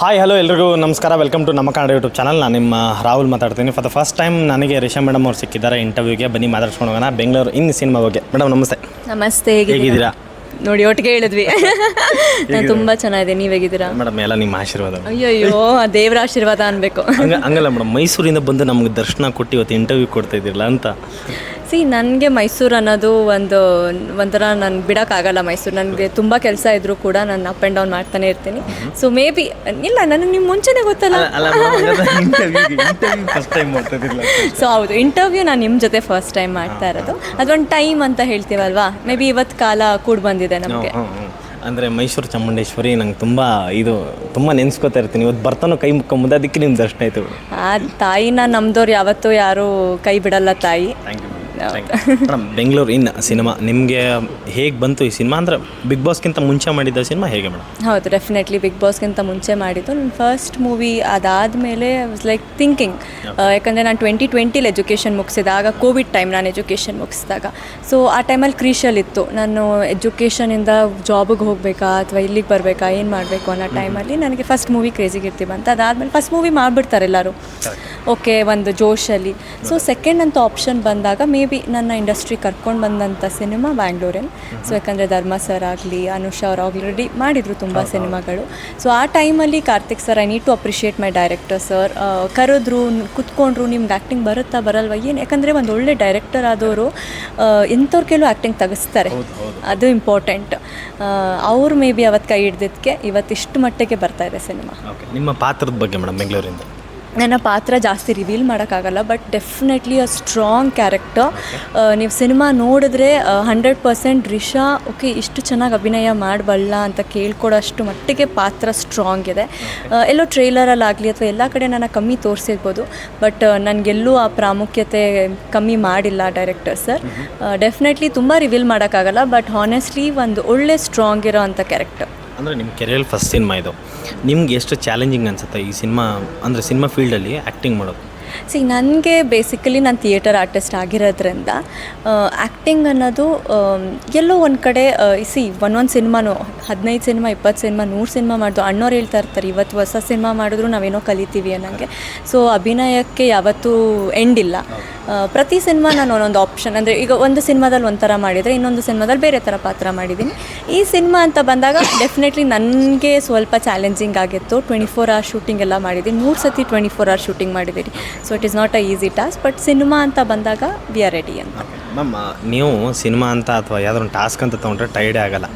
Hi hello ಎಲ್ರಿಗೂ ನಮಸ್ಕಾರ. Welcome to ನಮ್ಮ ಕನ್ನಡ ಯೂಟ್ಯೂಬ್ ಚಾನಲ್. ನಾನು ನಿಮ್ಮ ರಾಹುಲ್ ಮಾತಾಡ್ತೀನಿ. ಫಾರ್ ದ ಫಸ್ಟ್ ಟೈಮ್ ನನಗೆ ರಿಷಾ ಮೇಡಮ್ ಅವ್ರು ಸಿಕ್ಕಿದ್ದಾರೆ ಇಂಟರ್ವ್ಯೂಗೆ. ಬನ್ನಿ ಮಾತಾಡ್ಸ್ಕೊಂಡು ಹೋಗೋಣ ಬೆಂಗಳೂರು ಇನ್ ಸಿನಿಮಾ ಬಗ್ಗೆ. ಮೇಡಮ್ ನಮಸ್ತೆ. ನಮಸ್ತೆ, ಹೇಗಿದ್ದೀರಾ? ನೋಡಿ ಒಟ್ಟಿಗೆ ಹೇಳಿದ್ವಿ. ನಾನು ತುಂಬ ಚೆನ್ನಾಗಿದೆ, ನೀವು ಹೇಗಿದ್ದೀರಾ? ಮೇಡಮ್ ಎಲ್ಲ ನಿಮ್ಮ ಆಶೀರ್ವಾದ. ಅಯ್ಯೋ ದೇವರ ಆಶೀರ್ವಾದ ಅನ್ಬೇಕು. ಹಂಗಲ್ಲ ಮೇಡಮ್, ಮೈಸೂರಿಂದ ಬಂದು ನಮ್ಗೆ ದರ್ಶನ ಕೊಟ್ಟು ಇವತ್ತು ಇಂಟರ್ವ್ಯೂ ಕೊಡ್ತಾ ಇದ್ದಿರಲ್ಲ ಅಂತ. ನನಗೆ ಮೈಸೂರು ಅನ್ನೋದು ಒಂಥರ ನಾನು ಬಿಡೋಕ್ಕಾಗಲ್ಲ. ಮೈಸೂರು ನನಗೆ ತುಂಬ ಕೆಲಸ ಇದ್ದರೂ ಕೂಡ ನಾನು ಅಪ್ ಆ್ಯಂಡ್ ಡೌನ್ ಮಾಡ್ತಾನೆ ಇರ್ತೀನಿ. ಸೊ ಮೇ ಬಿ ಇಲ್ಲ, ನನಗೆ ನಿಮ್ಮ ಮುಂಚೆನೇ ಗೊತ್ತಲ್ಲ. ಸೊ ಹೌದು, ಇಂಟರ್ವ್ಯೂ ನಾನು ನಿಮ್ಮ ಜೊತೆ ಫಸ್ಟ್ ಟೈಮ್ ಮಾಡ್ತಾ ಇರೋದು. ಅದೊಂದು ಟೈಮ್ ಅಂತ ಹೇಳ್ತೀವಲ್ವಾ, ಮೇ ಬಿ ಇವತ್ತು ಕಾಲ ಕೂಡ ಬಂದಿದೆ ನಮಗೆ. ಅಂದರೆ ಮೈಸೂರು ಚಾಮುಂಡೇಶ್ವರಿ ನಂಗೆ ತುಂಬ ನೆನೆಸ್ಕೊತಾ ಇರ್ತೀನಿ. ಇವತ್ತು ಬರ್ತಾನೋ ಕೈ ಮುಕ್ಕ ಮುದ್ದೋದಕ್ಕೆ ನಿಮ್ಮ ದರ್ಶನ ಆಯಿತು. ಆ ತಾಯಿನ ನಮ್ದವ್ರು ಯಾವತ್ತೂ ಯಾರೂ ಕೈ ಬಿಡಲ್ಲ ತಾಯಿ. Thank you madam. Bengaluru in cinema ನಿಮಗೆ ಹೇಗೆ ಬಂತು? ಈ ಸಿನಿಮಾ ಅಂದರೆ ಬಿಗ್ ಬಾಸ್ಗಿಂತ ಮುಂಚೆ ಮಾಡಿದ್ದ ಸಿನಿಮಾ ಹೇಗೆ ಮೇಡಮ್? ಹೌದು, ಡೆಫಿನೆಟ್ಲಿ ಬಿಗ್ ಬಾಸ್ಗಿಂತ ಮುಂಚೆ ಮಾಡಿದ್ದು. ನನ್ನ ಫಸ್ಟ್ ಮೂವಿ ಅದಾದಮೇಲೆ ವಾಸ್ ಲೈಕ್ ಥಿಂಕಿಂಗ್, ಯಾಕಂದರೆ ನಾನು 2020 ಎಜುಕೇಷನ್ ಮುಗಿಸಿದೆ. ಆಗ ಕೋವಿಡ್ ಟೈಮ್ ನಾನು ಎಜುಕೇಷನ್ ಮುಗಿಸಿದಾಗ. ಸೊ ಆ ಟೈಮಲ್ಲಿ ಕ್ರೀಶಲ್ಲಿತ್ತು, ನಾನು ಎಜುಕೇಷನಿಂದ ಜಾಬಿಗೆ ಹೋಗಬೇಕಾ ಅಥವಾ ಇಲ್ಲಿಗೆ ಬರಬೇಕಾ, ಏನು ಮಾಡಬೇಕು ಅನ್ನೋ ಟೈಮಲ್ಲಿ ನನಗೆ ಫಸ್ಟ್ ಮೂವಿ ಕ್ರೇಜಿಗೆ ಇರ್ತೀವಿ ಅಂತ. ಅದಾದಮೇಲೆ ಫಸ್ಟ್ ಮೂವಿ ಮಾಡಿಬಿಡ್ತಾರೆ ಎಲ್ಲರೂ, ಓಕೆ, ಒಂದು ಜೋಶಲ್ಲಿ. ಸೊ ಸೆಕೆಂಡ್ ಅಂತ ಆಪ್ಷನ್ ಬಂದಾಗ ಮೇ ಬಿ ನನ್ನ ಇಂಡಸ್ಟ್ರಿ ಕರ್ಕೊಂಡು ಬಂದಂಥ ಸಿನಿಮಾ ಬ್ಯಾಂಗ್ಳೂರಿನ. ಸೊ ಯಾಕಂದರೆ ಧರ್ಮ ಸರ್ ಆಗಲಿ, ಅನುಷಾ ಅವ್ರು ಆಲ್ರೆಡಿ ಮಾಡಿದರು ತುಂಬ ಸಿನಿಮಾಗಳು. ಸೊ ಆ ಟೈಮಲ್ಲಿ Karthik sir, I need to appreciate my director sir. ಕರೆದ್ರು, ಕುತ್ಕೊಂಡ್ರು, ನಿಮ್ಗೆ ಆ್ಯಕ್ಟಿಂಗ್ ಬರುತ್ತಾ ಬರಲ್ವಾ ಏನು, ಯಾಕಂದರೆ ಒಂದು ಒಳ್ಳೆ ಡೈರೆಕ್ಟರ್ ಆದವರು ಎಂಥವ್ರ ಕೆಲವು ಆ್ಯಕ್ಟಿಂಗ್ ತೆಗೆಸ್ತಾರೆ, ಅದು ಇಂಪಾರ್ಟೆಂಟ್. ಅವ್ರು ಮೇ ಬಿ ಅವತ್ತು ಕೈ ಹಿಡ್ದಿದ್ದಕ್ಕೆ ಇವತ್ತಿಷ್ಟು ಮಟ್ಟಿಗೆ ಬರ್ತಾಯಿದೆ ಸಿನಿಮಾ. ನಿಮ್ಮ ಪಾತ್ರದ ಬಗ್ಗೆ ಮೇಡಮ್, ಬೆಂಗಳೂರಿಂದ ನನ್ನ ಪಾತ್ರ ಜಾಸ್ತಿ ರಿವೀಲ್ ಮಾಡೋಕ್ಕಾಗಲ್ಲ, but definitely a strong character. ನೀವು ಸಿನಿಮಾ ನೋಡಿದ್ರೆ 100% ರಿಷಾ ಓಕೆ ಇಷ್ಟು ಚೆನ್ನಾಗಿ ಅಭಿನಯ ಮಾಡಬಲ್ಲ ಅಂತ ಕೇಳ್ಕೊಡೋಷ್ಟು ಮಟ್ಟಿಗೆ ಪಾತ್ರ ಸ್ಟ್ರಾಂಗ್ ಇದೆ. ಎಲ್ಲೋ ಟ್ರೈಲರಲ್ಲಾಗಲಿ ಅಥವಾ ಎಲ್ಲ ಕಡೆ ನಾನು ಕಮ್ಮಿ ತೋರಿಸಿರ್ಬೋದು, ಬಟ್ ನನಗೆಲ್ಲೂ ಆ ಪ್ರಾಮುಖ್ಯತೆ ಕಮ್ಮಿ ಮಾಡಿಲ್ಲ ಡೈರೆಕ್ಟರ್ ಸರ್. ಡೆಫಿನೆಟ್ಲಿ ತುಂಬ ರಿವೀಲ್ ಮಾಡೋಕ್ಕಾಗಲ್ಲ, ಬಟ್ ಹಾನೆಸ್ಟ್ಲಿ ಒಂದು ಒಳ್ಳೆ ಸ್ಟ್ರಾಂಗ್ ಇರೋ ಅಂಥ ಕ್ಯಾರೆಕ್ಟರ್. ಅಂದರೆ ನಿಮ್ಮ ಕೆರಿಯರ್ ಫಸ್ಟ್ ಸಿನಿಮಾ ಇದು, ನಿಮ್ಗೆ ಎಷ್ಟು ಚಾಲೆಂಜಿಂಗ್ ಅನಿಸುತ್ತೆ ಈ ಸಿನಿಮಾ, ಅಂದರೆ ಸಿನಿಮಾ ಫೀಲ್ಡಲ್ಲಿ ಆ್ಯಕ್ಟಿಂಗ್ ಮಾಡೋದು? ನನಗೆ ಬೇಸಿಕಲಿ ನಾನು ಥಿಯೇಟರ್ ಆರ್ಟಿಸ್ಟ್ ಆಗಿರೋದ್ರಿಂದ ಆ್ಯಕ್ಟಿಂಗ್ ಅನ್ನೋದು ಎಲ್ಲೋ ಒಂದು ಕಡೆ ಒಂದೊಂದು ಸಿನಿಮಾನು 15 ಸಿನಿಮಾ 20 ಸಿನಿಮಾ 100 ಸಿನಿಮಾ ಮಾಡಿದ್ರು. ಅಣ್ಣವ್ರು ಹೇಳ್ತಾ ಇರ್ತಾರೆ, ಇವತ್ತು ಹೊಸ ಸಿನಿಮಾ ಮಾಡಿದ್ರು ನಾವೇನೋ ಕಲಿತೀವಿ ಅನ್ನೋಂಗೆ. ಸೊ ಅಭಿನಯಕ್ಕೆ ಯಾವತ್ತೂ ಎಂಡ್ ಇಲ್ಲ. ಪ್ರತಿ ಸಿನಿಮಾ ನಾನು ಒಂದೊಂದು ಆಪ್ಷನ್, ಅಂದರೆ ಈಗ ಒಂದು ಸಿನಿಮಾದಲ್ಲಿ ಒಂಥರ ಮಾಡಿದರೆ ಇನ್ನೊಂದು ಸಿನಿಮಾದಲ್ಲಿ ಬೇರೆ ಥರ ಪಾತ್ರ ಮಾಡಿದ್ದೀನಿ. ಈ ಸಿನಿಮಾ ಅಂತ ಬಂದಾಗ ಡೆಫಿನೆಟ್ಲಿ ನನಗೆ ಸ್ವಲ್ಪ ಚಾಲೆಂಜಿಂಗ್ ಆಗಿತ್ತು. 24 hours ಶೂಟಿಂಗ್ ಎಲ್ಲ ಮಾಡಿದ್ದೀನಿ, 3 ಸತಿ 24 hours ಶೂಟಿಂಗ್ ಮಾಡಿದ್ದೀನಿ. So it is not a easy task, but cinema ಅಂತ ಬಂದಾಗ ವಿ ಆರ್ ರೆಡಿ ಅಂತ. ಮ್ಯಾಮ್, ನೀವು ಸಿನಿಮಾ ಅಂತ ಅಥವಾ ಯಾವ್ದಾದ್ರು ಒಂದು ಟಾಸ್ಕ್ ಅಂತ ತೊಗೊಂಡ್ರೆ ಟೈರ್ಡೇ ಆಗಲ್ಲ.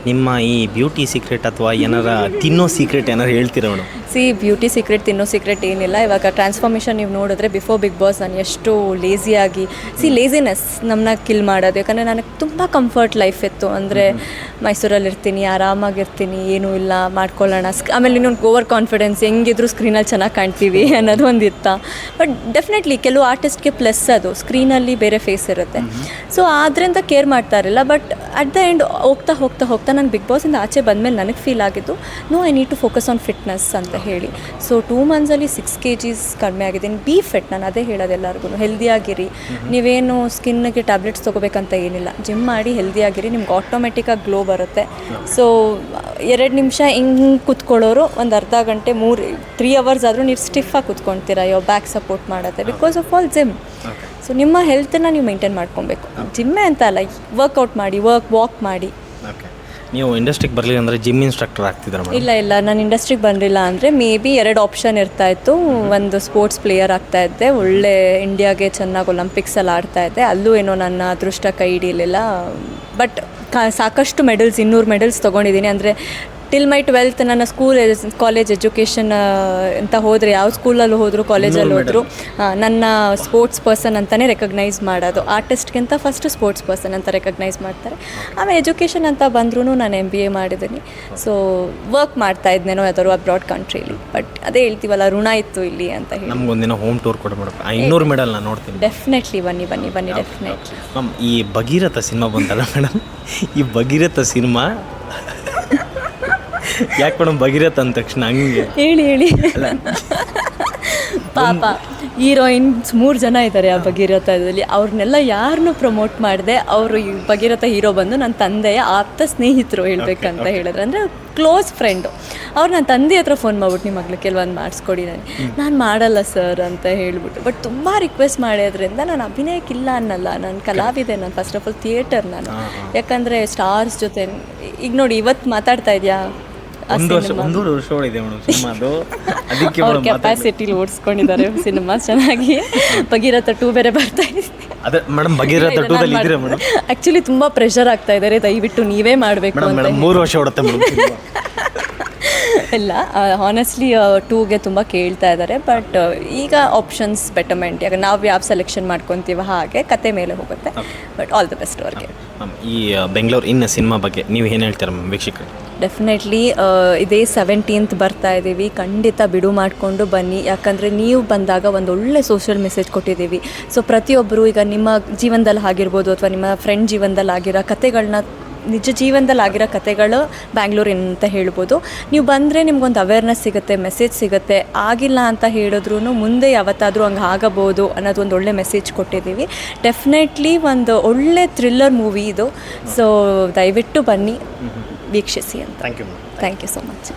ನಿಮ್ಮ ಈ ಬ್ಯೂಟಿ ಸೀಕ್ರೆಟ್ ಅಥವಾ ಏನಾರ ತಿನ್ನೋ ಸೀಕ್ರೆಟ್ ಏನಾರು ಹೇಳ್ತೀರಾ ಮೇಡಮ್? ಬ್ಯೂಟಿ ಸೀಕ್ರೆಟ್, ತಿನ್ನೋ ಸೀಕ್ರೆಟ್ ಏನಿಲ್ಲ. ಇವಾಗ ಟ್ರಾನ್ಸ್ಫಾರ್ಮೇಷನ್ ನೀವು ನೋಡಿದ್ರೆ ಬಿಫೋರ್ ಬಿಗ್ ಬಾಸ್ ನಾನು ಎಷ್ಟು ಲೇಸಿಯಾಗಿ, ಲೇಸಿನೆಸ್ ನಮ್ಮನ್ನ ಕಿಲ್ ಮಾಡೋದು. ಯಾಕಂದರೆ ನನಗೆ ತುಂಬ ಕಂಫರ್ಟ್ ಲೈಫ್ ಇತ್ತು. ಅಂದರೆ ಮೈಸೂರಲ್ಲಿ ಇರ್ತೀನಿ, ಆರಾಮಾಗಿರ್ತೀನಿ, ಏನೂ ಇಲ್ಲ, ಮಾಡ್ಕೊಳ್ಳೋಣ. ಆಮೇಲೆ ಇನ್ನೊಂದು ಓವರ್ ಕಾನ್ಫಿಡೆನ್ಸ್, ಹೆಂಗಿದ್ರು ಸ್ಕ್ರೀನಲ್ಲಿ ಚೆನ್ನಾಗಿ ಕಾಣ್ತೀವಿ ಅನ್ನೋದು ಒಂದು ಇತ್ತು. ಬಟ್ ಡೆಫಿನೆಟ್ಲಿ ಕೆಲವು ಆರ್ಟಿಸ್ಟ್ಗೆ ಪ್ಲಸ್ ಅದು, ಸ್ಕ್ರೀನಲ್ಲಿ ಬೇರೆ ಫೇಸ್ ಇರುತ್ತೆ. ಸೊ ಆದ್ದರಿಂದ ಕೇರ್ ಮಾಡ್ತಾ ಇರಲಿಲ್ಲ. ಬಟ್ ಅಟ್ ದ ಎಂಡ್ ಹೋಗ್ತಾ ಹೋಗ್ತಾ ಹೋಗ್ತಾ ನಾನು ಬಿಗ್ ಬಾಸಿಂದ ಆಚೆ ಬಂದಮೇಲೆ ನನಗೆ ಫೀಲ್ ಆಗಿದ್ದು, I need to focus on fitness ಅಂತ ಹೇಳಿ. ಸೊ 2 monthsಲ್ಲಿ 6 kgs ಕಡಿಮೆ ಆಗಿದ್ದೀನಿ. ಬಿ ಫಿಟ್, ನಾನು ಅದೇ ಹೇಳೋದು ಎಲ್ಲರಿಗೂ, ಹೆಲ್ದಿಯಾಗಿರಿ. ನೀವೇನು ಸ್ಕಿನ್ಗೆ ಟ್ಯಾಬ್ಲೆಟ್ಸ್ ತೊಗೋಬೇಕಂತ ಏನಿಲ್ಲ, ಜಿಮ್ ಮಾಡಿ ಹೆಲ್ದಿಯಾಗಿರಿ, ನಿಮ್ಗೆ ಆಟೋಮೆಟಿಕ್ಕಾಗಿ ಗ್ಲೋ ಬರುತ್ತೆ. ಸೊ 2 ನಿಮಿಷ ಹಿಂಗೆ ಕೂತ್ಕೊಳ್ಳೋರು ಒಂದು ಅರ್ಧ ಗಂಟೆ 3 hours ಆದರೂ ನೀವು ಸ್ಟಿಫಾಗಿ ಕೂತ್ಕೊಳ್ತೀರಾ, ಯಾವ ಬ್ಯಾಕ್ ಸಪೋರ್ಟ್ ಮಾಡುತ್ತೆ because of all gym. So ನಿಮ್ಮ ಹೆಲ್ತನ್ನು ನೀವು ಮೇಂಟೈನ್ ಮಾಡ್ಕೊಬೇಕು. ಜಿಮ್ಮೆ ಅಂತ ಅಲ್ಲ, ವರ್ಕೌಟ್ ಮಾಡಿ, ವಾಕ್ ಮಾಡಿ. ನೀವು ಇಂಡಸ್ಟ್ರಿಗೆ ಬರಲಿಲ್ಲ ಅಂದರೆ ಜಿಮ್ ಇನ್ಸ್ಟ್ರಕ್ಟರ್ ಆಗ್ತಿದ್ದಾರೆ? ಇಲ್ಲ, ನಾನು ಇಂಡಸ್ಟ್ರಿಗೆ ಬಂದಿಲ್ಲ ಅಂದರೆ ಮೇ ಬಿ 2 ಆಪ್ಷನ್ ಇರ್ತಾಯಿತ್ತು. ಒಂದು ಸ್ಪೋರ್ಟ್ಸ್ ಪ್ಲೇಯರ್ ಆಗ್ತಾಯಿದ್ದೆ, ಒಳ್ಳೆ ಇಂಡಿಯಾಗೆ ಚೆನ್ನಾಗಿ ಒಲಿಂಪಿಕ್ಸಲ್ಲಿ ಆಡ್ತಾಯಿದ್ದೆ. ಅಲ್ಲೂ ಏನೋ ನನ್ನ ಅದೃಷ್ಟ ಕೈ ಹಿಡಿಯಲಿಲ್ಲ. ಬಟ್ ಸಾಕಷ್ಟು ಮೆಡಲ್ಸ್, 200 ಮೆಡಲ್ಸ್ ತೊಗೊಂಡಿದ್ದೀನಿ. ಅಂದರೆ ಟಿಲ್ ಮೈ 12th ನನ್ನ ಕಾಲೇಜ್ ಎಜುಕೇಷನ್ ಅಂತ ಹೋದರೆ, ಯಾವ ಸ್ಕೂಲಲ್ಲಿ ಹೋದರೂ ಕಾಲೇಜಲ್ಲಿ ಹೋದರೂ ನನ್ನ ಸ್ಪೋರ್ಟ್ಸ್ ಪರ್ಸನ್ ಅಂತಲೇ ರೆಕಗ್ನೈಸ್ ಮಾಡೋದು. ಆರ್ಟಿಸ್ಟ್ಗಿಂತ ಫಸ್ಟ್ ಸ್ಪೋರ್ಟ್ಸ್ ಪರ್ಸನ್ ಅಂತ ರೆಕಗ್ನೈಸ್ ಮಾಡ್ತಾರೆ. ಆಮೇಲೆ ಎಜುಕೇಷನ್ ಅಂತ ಬಂದ್ರೂ ನಾನು MBA ಮಾಡಿದ್ದೀನಿ. ಸೊ ವರ್ಕ್ ಮಾಡ್ತಾ ಇದ್ನೇನೋ ಯಾವ್ದಾದ್ರು ಅಬ್ರಾಡ್ ಕಂಟ್ರೀಲಿ. ಬಟ್ ಅದೇ ಹೇಳ್ತೀವಲ್ಲ, ಋಣ ಇತ್ತು ಇಲ್ಲಿ ಅಂತ ಹೇಳಿ. ನಮಗೊಂದಿನ ಹೋಮ್ ಟೂರ್ ಕೊಡ ಮೇಡಮ್, 200 ಮೆಡಲ್ ನಾನು ನೋಡ್ತೀನಿ. ಡೆಫಿನೆಟ್ಲಿ ಬನ್ನಿ ಡೆಫಿನೆಟ್ಲಿ. ಮ್ಯಾಮ್, ಈ ಭಗೀರಥ ಸಿನಿಮಾ ಬಂತಲ್ಲ ಮೇಡಮ್, ಈ ಭಗೀರಥ ಸಿನಿಮಾ ಯಾಕೆ ಮೇಡಮ್ ಭಗೀರಥ ಅಂದ ತಕ್ಷಣ ಹಂಗೆ ಹೇಳಿ ಪಾಪ ಹೀರೋಯಿನ್ಸ್ 3 ಜನ ಇದ್ದಾರೆ ಆ ಭಗೀರಥದಲ್ಲಿ. ಅವ್ರನ್ನೆಲ್ಲ ಯಾರನ್ನೂ ಪ್ರಮೋಟ್ ಮಾಡಿದೆ. ಅವರು ಈ ಭಗೀರಥ ಹೀರೋ ಬಂದು ನನ್ನ ತಂದೆಯ ಆಪ್ತ ಸ್ನೇಹಿತರು ಹೇಳ್ಬೇಕಂತ ಹೇಳಿದ್ರೆ, ಅಂದರೆ ಕ್ಲೋಸ್ ಫ್ರೆಂಡು. ಅವ್ರು ನನ್ನ ತಂದೆ ಹತ್ರ ಫೋನ್ ಮಾಡ್ಬಿಟ್ಟು ನಿಮ್ಮ ಮಗಳು ಕೆಲವೊಂದು ಮಾಡಿಸ್ಕೊಡಿ ನಾನು ಮಾಡಲ್ಲ ಸರ್ ಅಂತ ಹೇಳ್ಬಿಟ್ಟು. ಬಟ್ ತುಂಬ ರಿಕ್ವೆಸ್ಟ್ ಮಾಡಿದ್ರಿಂದ ನಾನು ಅಭಿನಯಕ್ಕಿಲ್ಲ ಅನ್ನಲ್ಲ, ನಾನು ಕಲಾವಿದೆ. ನಾನು ಫಸ್ಟ್ ಆಫ್ ಆಲ್ ಥಿಯೇಟರ್ ನಾನು, ಯಾಕಂದರೆ ಸ್ಟಾರ್ಸ್ ಜೊತೆ ಈಗ ನೋಡಿ ಇವತ್ತು ಮಾತಾಡ್ತಾ ಇದೆಯಾ ಒಂದೂವರೆ ವರ್ಷ ಇದೆ ಮೇಡಮ್ ಸಿನಿಮಾದು. ಅದಕ್ಕೆ ಅವ್ರ ಕೆಪಾಸಿಟಿಲಿ ಓಡಿಸ್ಕೊಂಡಿದ್ದಾರೆ ಸಿನಿಮಾ ಚೆನ್ನಾಗಿ. ಭಗೀರಥ 2 ಬೇರೆ ಬರ್ತಾ ಇದೆ. ಅದೇ ಮೇಡಮ್ ಭಗೀರಥ 2ದಲ್ಲಿ ಇದ್ದೀರಾ ಮೇಡಮ್? ಆ್ಯಕ್ಚುಲಿ ತುಂಬ ಪ್ರೆಷರ್ ಆಗ್ತಾ ಇದ್ದಾರೆ, ದಯವಿಟ್ಟು ನೀವೇ ಮಾಡಬೇಕು ಅಂತ. ಮೇಡಮ್ 3 ವರ್ಷ ಓಡುತ್ತೆ ಮೇಡಮ್. ಇಲ್ಲ, ಹಾನೆಸ್ಟ್ಲಿ 2ಗೆ ತುಂಬ ಕೇಳ್ತಾ ಇದ್ದಾರೆ. ಬಟ್ ಈಗ ಆಪ್ಷನ್ಸ್ ಬೆಟರ್ಮೆಂಟ್, ಯಾಕಂದ್ರೆ ನಾವು ಯಾವ ಸೆಲೆಕ್ಷನ್ ಮಾಡ್ಕೊತೀವೋ ಹಾಗೆ ಕತೆ ಮೇಲೆ ಹೋಗುತ್ತೆ. ಬಟ್ ಆಲ್ ದ ಬೆಸ್ಟ್ ಅವ್ರಿಗೆ. ಈ ಬೆಂಗಳೂರು ಇನ್ ಸಿನಿಮಾ ಬಗ್ಗೆ ನೀವು ಏನು ಹೇಳ್ತೀರಾ ಮ್ಯಾಮ್ ವೀಕ್ಷಕರು? ಡೆಫಿನೆಟ್ಲಿ ಇದೇ 17th ಬರ್ತಾ ಇದ್ದೀವಿ, ಖಂಡಿತ ಬಿಡು ಮಾಡಿಕೊಂಡು ಬನ್ನಿ. ಯಾಕಂದರೆ ನೀವು ಬಂದಾಗ ಒಂದು ಒಳ್ಳೆ ಸೋಷಿಯಲ್ ಮೆಸೇಜ್ ಕೊಟ್ಟಿದ್ದೀವಿ. ಸೊ ಪ್ರತಿಯೊಬ್ಬರು ಈಗ ನಿಮ್ಮ ಜೀವನದಲ್ಲಿ ಆಗಿರ್ಬೋದು ಅಥವಾ ನಿಮ್ಮ ಫ್ರೆಂಡ್ ಜೀವನದಲ್ಲಿ ಆಗಿರೋ ಕತೆಗಳನ್ನ, ನಿಜ ಜೀವನದಲ್ಲಿ ಆಗಿರೋ ಕತೆಗಳು ಬ್ಯಾಂಗ್ಳೂರಿನ ಅಂತ ಹೇಳ್ಬೋದು. ನೀವು ಬಂದರೆ ನಿಮ್ಗೊಂದು ಅವೇರ್ನೆಸ್ ಸಿಗುತ್ತೆ, ಮೆಸೇಜ್ ಸಿಗುತ್ತೆ. ಆಗಿಲ್ಲ ಅಂತ ಹೇಳಿದ್ರು ಮುಂದೆ ಯಾವತ್ತಾದರೂ ಹಂಗೆ ಆಗಬಹುದು ಅನ್ನೋದು ಒಂದು ಒಳ್ಳೆ ಮೆಸೇಜ್ ಕೊಟ್ಟಿದ್ದೀವಿ. ಡೆಫಿನೆಟ್ಲಿ ಒಂದು ಒಳ್ಳೆ ಥ್ರಿಲ್ಲರ್ ಮೂವಿ ಇದು. ಸೊ ದಯವಿಟ್ಟು ಬನ್ನಿ, ವೀಕ್ಷಿಸಿ ಅಂತ. Thank you thank you so much.